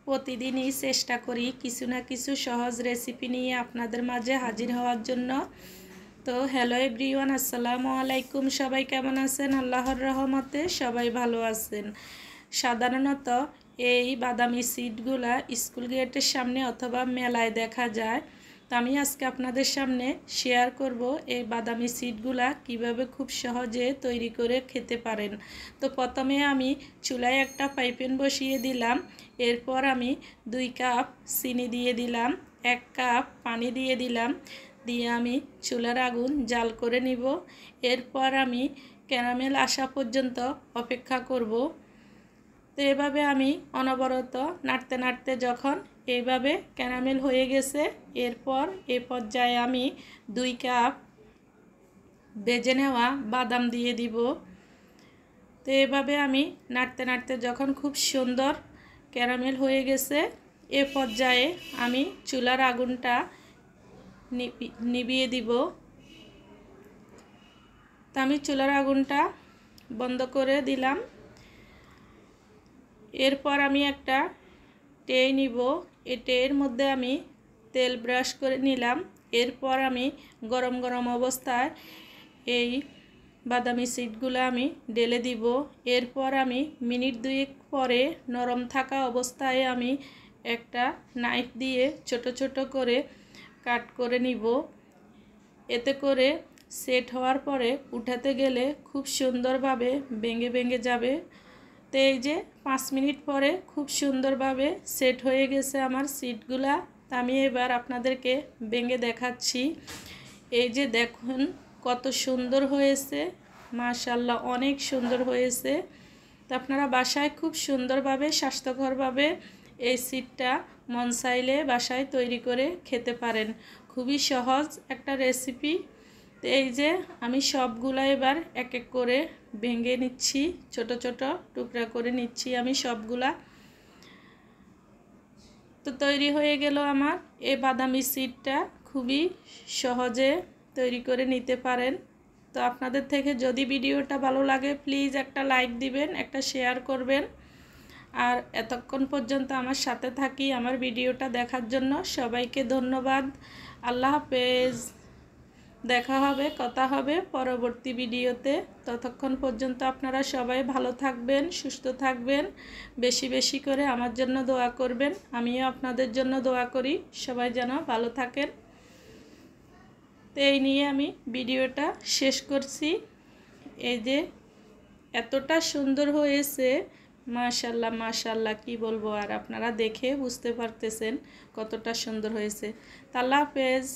প্রতিদিনই চেষ্টা করি কিছু না কিছু সহজ রেসিপি নিয়ে আপনাদের মাঝে হাজির হওয়ার জন্য। তো হ্যালো এভরিওয়ান, আসসালামু আলাইকুম। সবাই কেমন আছেন? আল্লাহর রহমতে সবাই ভালো আছেন। সাধারণত এই বাদামি সিডগুলা স্কুল গেটের সামনে অথবা মেলায় দেখা যায়। তো আমি আজকে আপনাদের সামনে শেয়ার করব এই বাদামি সিডগুলা কিভাবে খুব সহজে তৈরি করে খেতে পারেন। তো প্রথমে আমি চুলায় একটা ফ্রাই প্যান বসিয়ে দিলাম। এরপর আমি 2 কাপ চিনি দিয়ে দিলাম, 1 কাপ পানি দিয়ে দিলাম, দিয়ে আমি চুলার আগুন জাল করে নিব। এরপর আমি ক্যারামেল আসা পর্যন্ত অপেক্ষা করব। তো এভাবে আমি অনবরত নাড়তে নাড়তে যখন এইভাবে ক্যারামেল হয়ে গেছে, এরপর এই পর্যায়ে আমি 2 কাপ ভেজে নেওয়া বাদাম দিয়ে দিব। তো এভাবে আমি নাড়তে নাড়তে যখন খুব সুন্দর ক্যারামেল হয়ে গেছে, এ পর্যায়ে আমি চুলার আগুনটা নিভিয়ে দিব। তো আমি চুলার আগুনটা বন্ধ করে দিলাম। এরপর আমি একটা ট্রে নিব। এই ট্রের মধ্যে আমি তেল ব্রাশ করে নিলাম। এরপর আমি গরম গরম অবস্থায় এই বাদামি সিডগুলো আমি ঢেলে দিব। এরপর আমি মিনিট 2 পরে নরম থাকা অবস্থায় আমি একটা নাইফ দিয়ে ছোট ছোট করে কাট করে নিব। এতে করে সেট হওয়ার পরে উঠাতে গেলে খুব সুন্দরভাবে ভেঙে ভেঙে যাবে। তো এই যে 5 মিনিট পরে খুব সুন্দরভাবে সেট হয়ে গেছে আমার সিটগুলা। আমি এবার আপনাদেরকে ভেঙে দেখাচ্ছি। এই যে দেখুন কত সুন্দর হয়েছে, মাশাআল্লাহ অনেক সুন্দর হয়েছে। তো আপনারা বাসায় খুব সুন্দরভাবে স্বাস্থ্যকরভাবে এই সিটটা মন চাইলে বাসায় তৈরি করে খেতে পারেন। খুবই সহজ একটা রেসিপি। তো এই যে আমি সবগুলা এবার এক এক করে ভেঙে নিচ্ছি, ছোট ছোট টুকরা করে নিচ্ছি আমি সবগুলা। তো তৈরি হয়ে গেল আমার এই বাদামি সিটটা। খুবই সহজে তৈরি করে নিতে পারেন। তো আপনাদের থেকে যদি ভিডিওটা ভালো লাগে প্লিজ একটা লাইক দিবেন, একটা শেয়ার করবেন। আর এতক্ষণ পর্যন্ত আমার সাথে থাকি আমার ভিডিওটা দেখার জন্য সবাইকে ধন্যবাদ। আল্লাহ হাফেজ। দেখা হবে, কথা হবে পরবর্তী ভিডিওতে। ততক্ষণ পর্যন্ত আপনারা সবাই ভালো থাকবেন, সুস্থ থাকবেন। বেশি বেশি করে আমার জন্য দোয়া করবেন। আমিও আপনাদের জন্য দোয়া করি সবাই যেন ভালো থাকেন। তো এই নিয়ে আমি ভিডিওটা শেষ করছি। এই যে এতটা সুন্দর হয়েছে, মাশাআল্লাহ মাশাআল্লাহ, কি বলবো আর, আপনারা দেখে বুঝতে পারতেছেন কতটা সুন্দর হয়েছে। আল্লাহ হাফেজ।